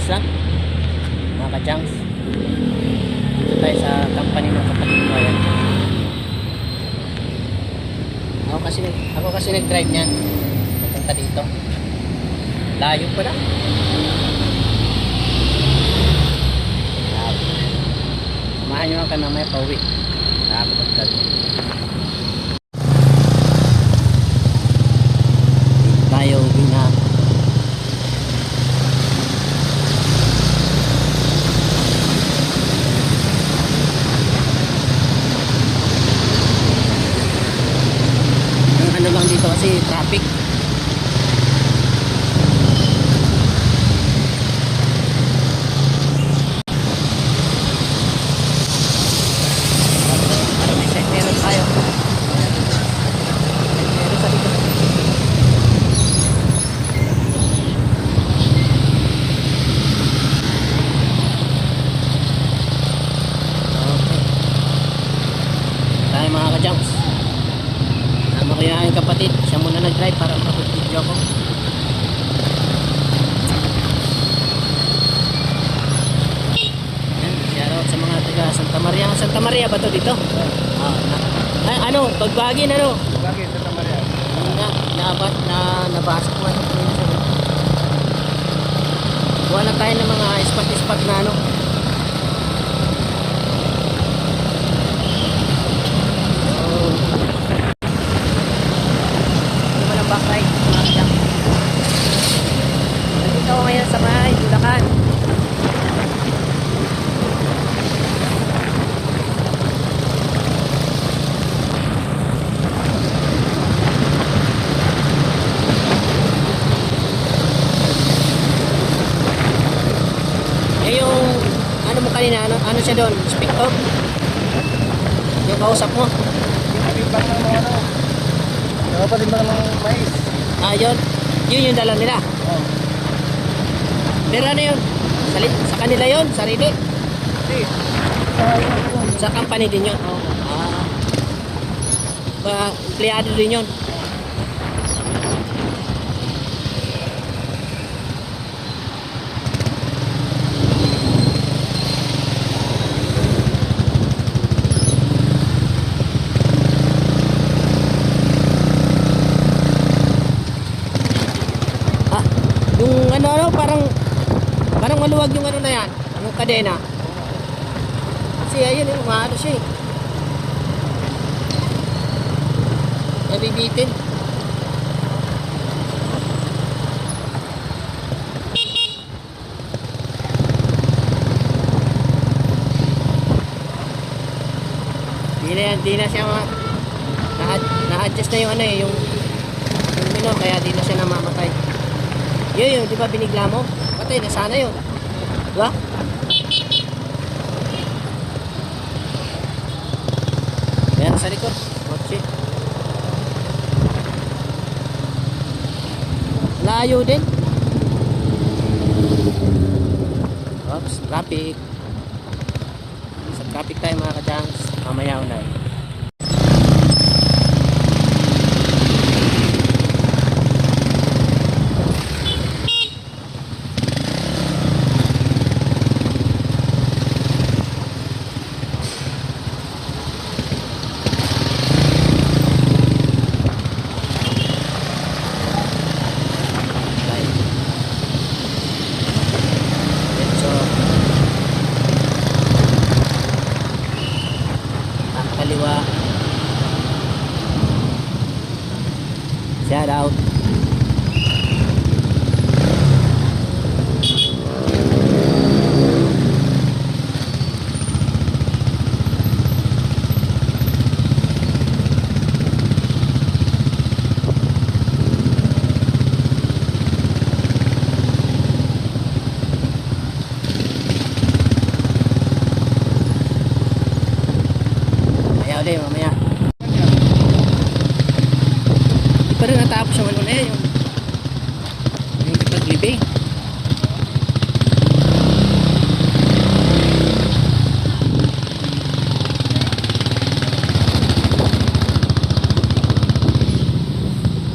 lang mga ka-junks. Dito tayo sa company ng kapatid ko. Ayan. Ako kasi nag-drive niyan papunta dito. Layo pala. Samahan nyo lang kami mamaya pauwi. Nakakapagdad. Tayo uwi na. Ang ano lang dito kasi traffic. Mga ka-junks, sama ko yung aking kapatid, siya muna nag-drive para makapag-video ko. Shoutout sa mga taga Santa Maria. Santa Maria ba to dito? Ano, Bagbagin ano? Bagbagin, Santa Maria. Nabasa ko ano. Buwan na tayo ng mga spot na ano. Backlight nandito ako ngayon sa bahay Bulacan. Yung ano mo kanina, ano siya doon, speak up yung kausap mo Nakapalimbang ng mais. Yun yung dala nila. Oh. Pero ano yun? Sa kanila yun? Sarili? Hindi. Sa company din yun? Oh. Empleyado din yun? Yung ano parang maluwag yung ano na yan, yung kadena. Kasi ayun yung maano siya eh. Nabibitin. Di na siya na-adjust na yung ano eh, yung minor, kaya di na siya namamatay. Yun, di ba binigla mo? Patay na sana yun. Di ba? Ayan, sa likod. Kotse. Layo din. Oops, traffic. Sa traffic tayo mga ka-junks. Mamaya na. Kaliwa. Shout out. Mamaya. Hindi pa rin natapos yung ano na yan, yung paglibing.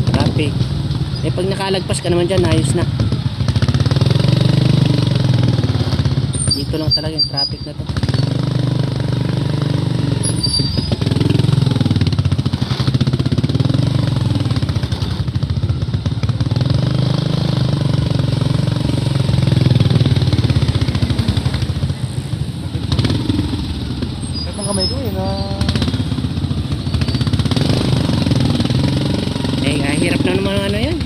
Traffic. Eh pag nakalagpas ka naman dyan, ayos na. Dito lang talaga yung traffic na to. Ito ang kamay ko eh na... Eh, hirap na naman ano yan.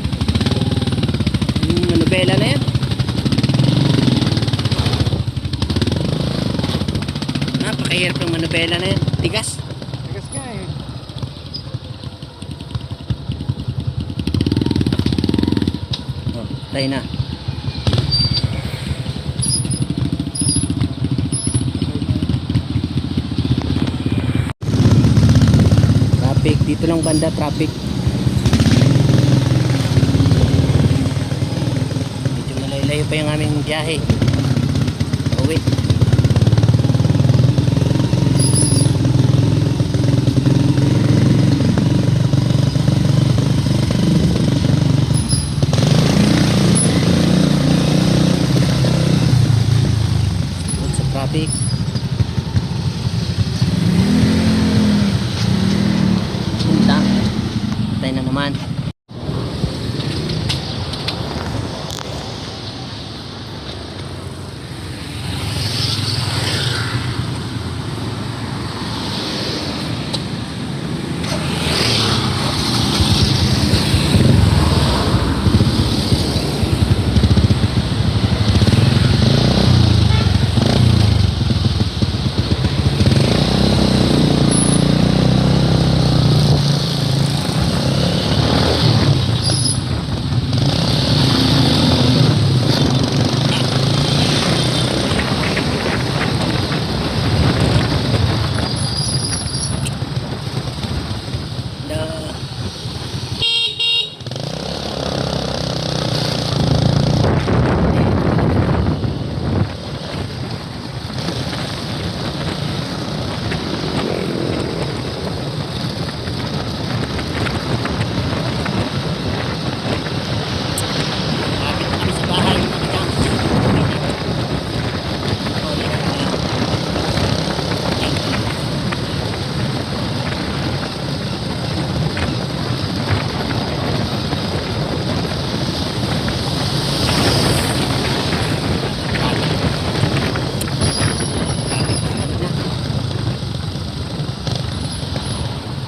Yung nobela na yan. Napakahirap ng manobela na yan. Tigas. Tigas nga eh. Oh, tayo na. Traffic. Dito lang banda traffic. Medyo malayo pa yung aming biyahe. Uwi. Sa traffic. Punta. Tayo na naman.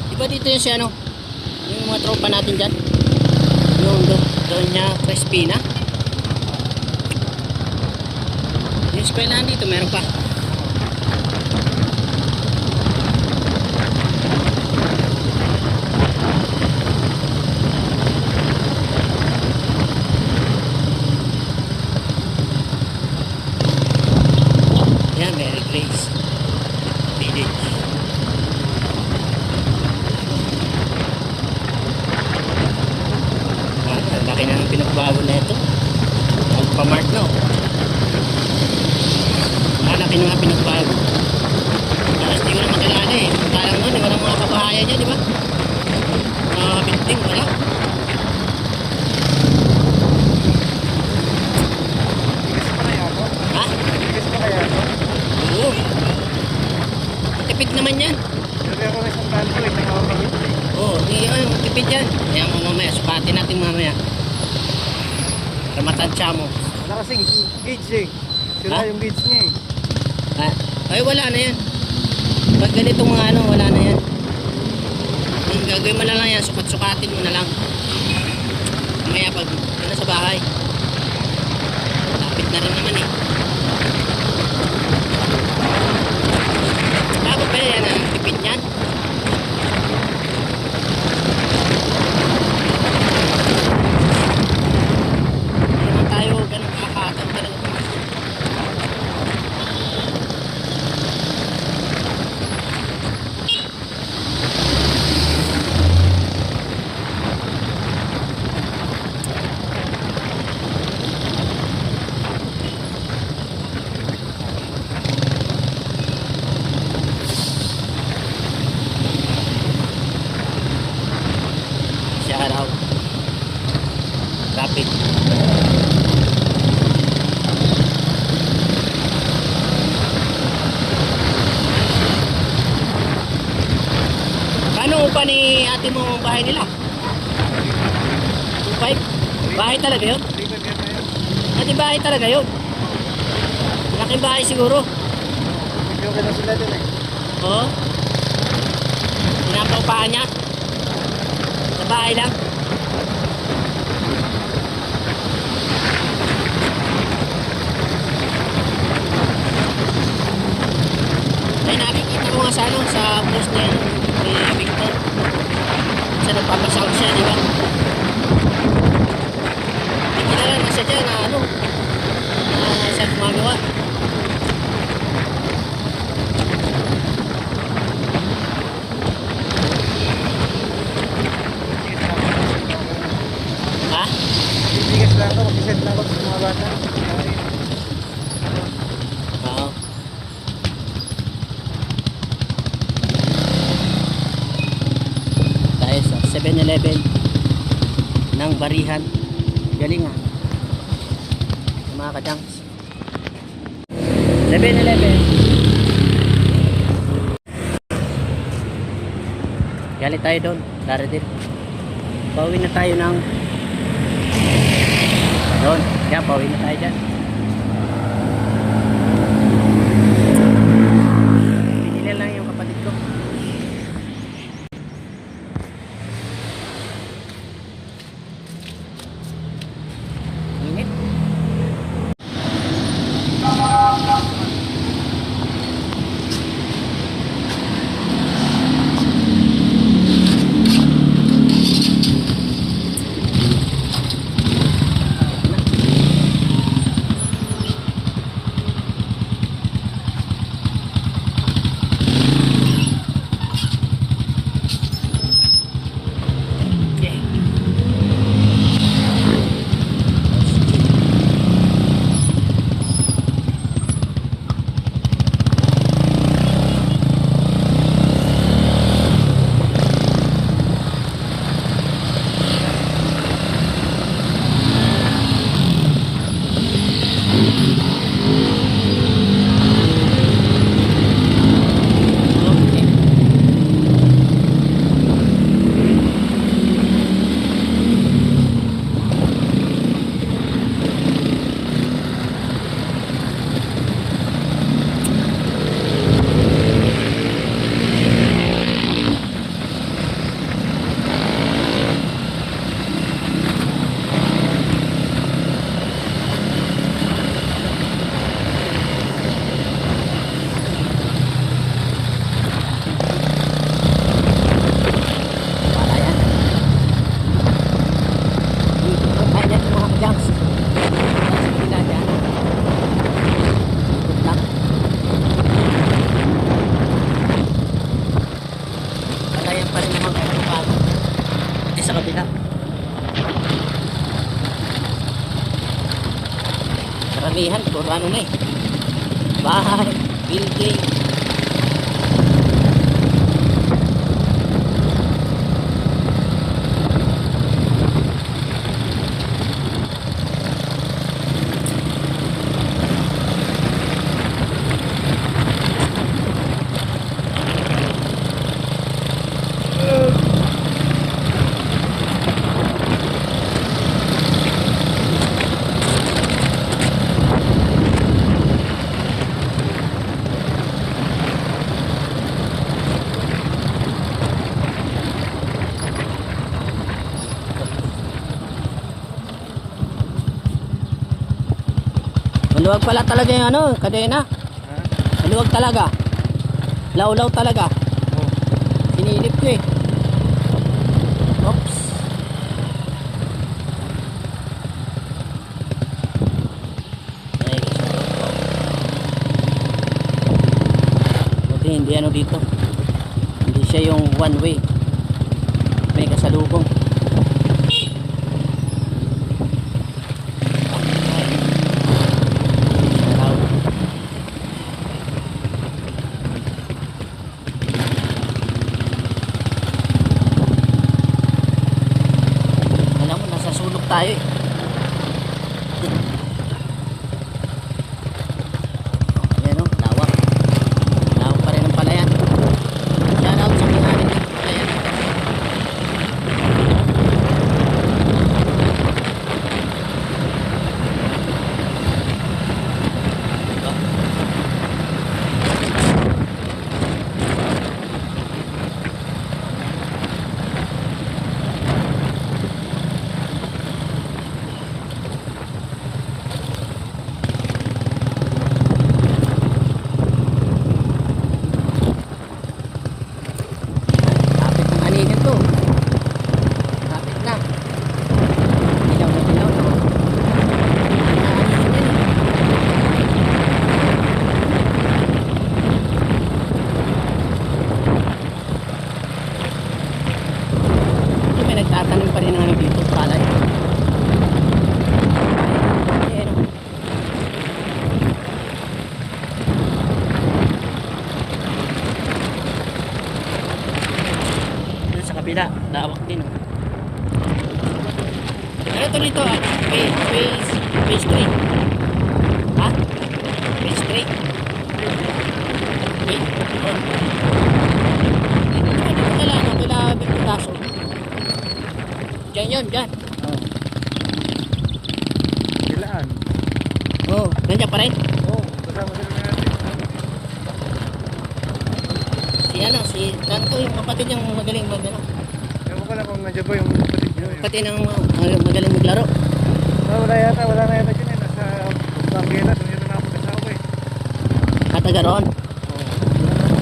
Diba dito yung si ano? Yung mga tropa natin dyan? Yung doon niya Crespina. Yung eskwelahan dito meron pa. Yan, Mary Grace Village. Laki na ng pinagbago na ito. Magpa-mark na. Laki na nga pinagbago. Alas di ko na makilala eh. Talang nun, walang mga kabahayan niya, di ba? Mga binting, wala. Tigas pa kaya ako? Ha? Tigas pa kaya ako? Oo. Tipid naman yan. Sabi ako may isang tanto eh, nakakapagod eh. Oo, tipid yan. Kaya mo mamaya, sukatin natin mamaya. Para matansya mo. Wala kasing gauge eh. Sira Ha? yung gauge niya eh. Ha? Ay, wala na yan. Pag ganitong mga ano, wala na yan. Gagawin mo na lang yan, sukat-sukatin mo na lang. Mamaya pag na sa bahay. Lapit na rin naman eh. Dapat ba yan ang tipid yan? Hindi naman tayo ganun kakatang talaga. ate mo ang bahay nila? 2.5? Bahay talaga yun? Lipat yan na yun. Ate bahay talaga yun? Laking bahay siguro. Yung na sila din eh. Oo. Pinapaupahan niya. Sa bahay lang. Ay, nakikita ko nga sa ano, sa post niya ni Victor. Sa nagpapasound siya, di ba? May kilala na siya dyan na ano, na siya gumagawa. Ha? Bibigas lang ako, mag-send lang ako sa mga bata. Oo. Tayo sa 7-Eleven ng Barihan. Galing ah. Mga kajanks. 7-Eleven. Galing tayo doon. Daradil. Pauwi na tayo ng doon. Kaya pauwi na tayo dyan. Pinili lang yung kapatid ko. Init. Okay. Okay. Wala yan. Ay, yan yung mga kajanks. Sa kabila dyan. Ikot lang. Palayan pa rin naman kahit paano. Pati sa kabila. Karamihan, puro ano na eh. Bahay, building. Maluwag pala talaga yung ano, kadena. Ha? Maluwag talaga. Law-law talaga. Oo. Sinilip ko eh. Oops. Ay, buti hindi ano dito. Hindi siya yung one way. May kasalubong. Alam mo, nasa sulok tayo eh. Ayan o, lawak. Lawak pa rin ang palayan. Shout out sa mga aling ng palayan. dito ah. Phase 3. Ha? Phase 3. Okay. Oh. Dito kailangan, kailangan Bertutaso. Diyan yun, dyan. Kailan? Oh, nandiyan pa rin. Oo, kasama sila natin. Si Tanto, yung kapatid niyang magaling mag-ano. Ewan ko lang kung nandiyan ba yung kapatid nyo. Kapatid ng magaling maglaro. Wala na yata dyan eh. Nasa Banguela, doon yun na ako kasama eh. Kataga roon. Oo,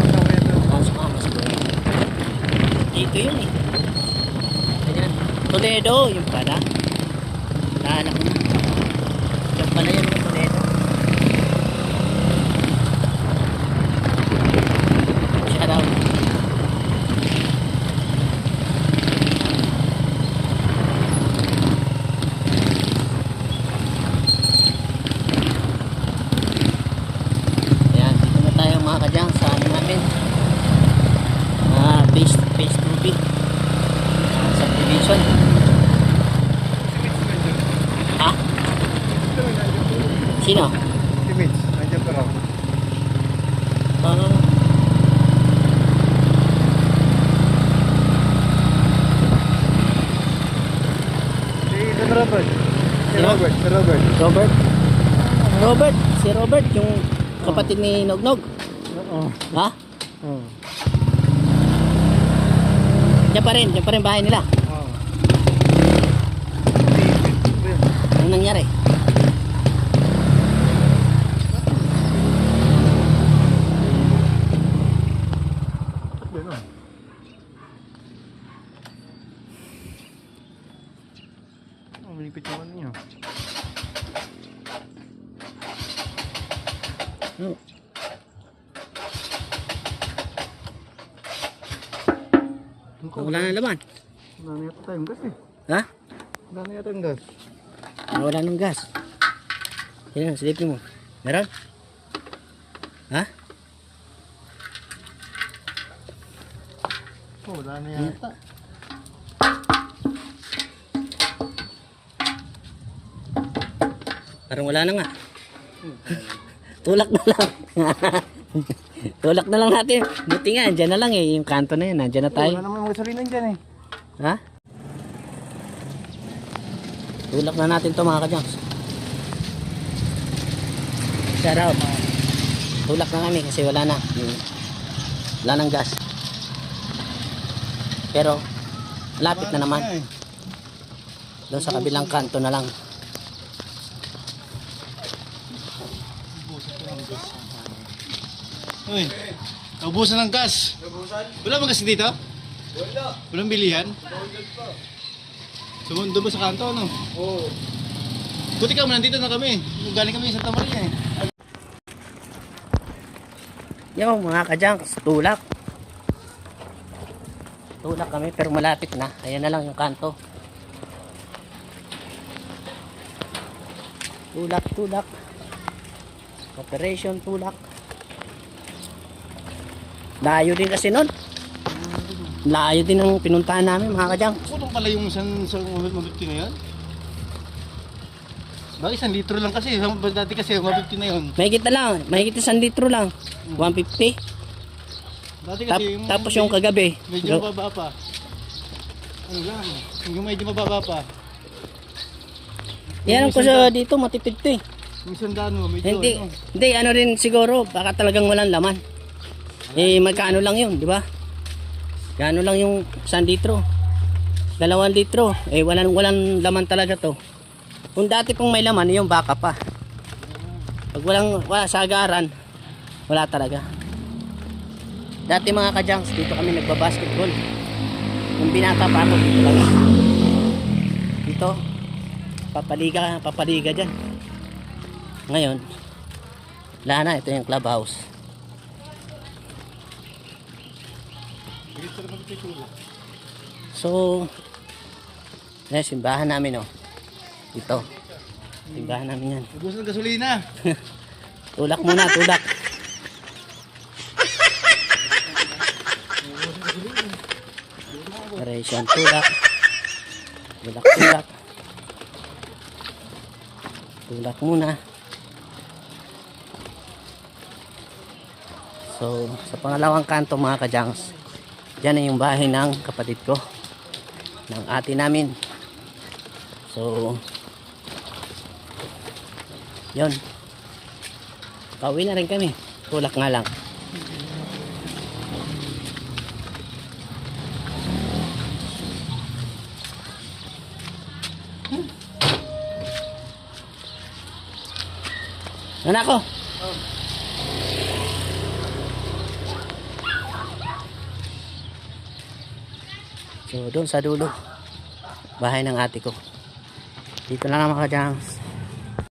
kasama yata. Sumama siguro. Dito yun eh. Ganyan. Toledo, yung pala. Naanak ko na. Yung pala yun yung Toledo. Shout out. Ayan, dito na tayo mga kadyang sa ano namin. Phase 2B. Subdivision. Ha? Sino? Si Mitch, nandiyan pa raw. Ah, Si Robert. Sino? Si Robert. Si Robert, yung kapatid ni Nognog. Oo. Ha? Oo. Diyan pa rin bahay nila. Oo. Anong nangyari? Malipit yung ano nyo. Oh. Wala na laman. Wala na yata tayong gas eh. Ha? Wala na yata yung gas. Wala nang gas. Sino, silipin mo. Meron? Ha? Oh, wala na yata. Parang wala na nga. Tulak na lang. Tulak na lang natin. Buti nga, andyan na lang eh. Yung kanto na yan, andyan na tayo. Wala naman gasolina dyan eh. Ha? Tulak na natin to mga kadyang. Shout out. Tulak na kami kasi wala na. Wala nang gas. Pero, lapit na naman. Doon sa kabilang kanto na lang. Uy, naubusan ng gas. Wala bang gas dito? Wala. Walang bilihan? Sumundo ba sa kanto, no? Oo. Buti ka, nandito na kami. Galing kami sa Santa Maria eh. Yo mga kadyang, tulak. Tulak kami pero malapit na. Ayan na lang yung kanto. Tulak. Operation tulak. Layo din kasi nun. Layo din ang pinuntahan namin mga kadyang. Kulong pala yung sa mabibti na yun? Bakit 1 litro lang kasi? Dati kasi mabibti na yun. Mahigit na lang. Mahigit 1 litro lang. 150. Dati kasi Tapos yung kagabi. medyo mababa pa. Ano lang, yung medyo mababa pa. Yan ko sa dito matipid to eh. Yung sandaan mo, medyo Hindi, ano. hindi ano rin siguro baka talagang walang laman. Eh magkano lang 'yun, di ba? Gano lang yung 1 litro. 2 litro. Eh walang laman talaga 'to. Kung dati pong may laman, yung baka pa. Pag wala sagaran, wala talaga. Dati mga kadyang, dito kami nagba-basketball. Nung binata pa ako, dito kami. Dito, papaliga dyan. Ngayon, wala na, ito yung clubhouse. So, yan, simbahan namin oh. Ito. Simbahan namin yan. Ubus ng gasolina. Tulak muna, tulak. Operation tulak. Tulak. Tulak muna. So, sa pangalawang kanto mga kajangs, dyan na yung bahay ng kapatid ko, ng ate namin. So, yun. Pauwi na rin kami. Tulak nga lang. Ano ako? So, doon sa dulo, bahay ng ate ko. Dito na lang mga kajangs.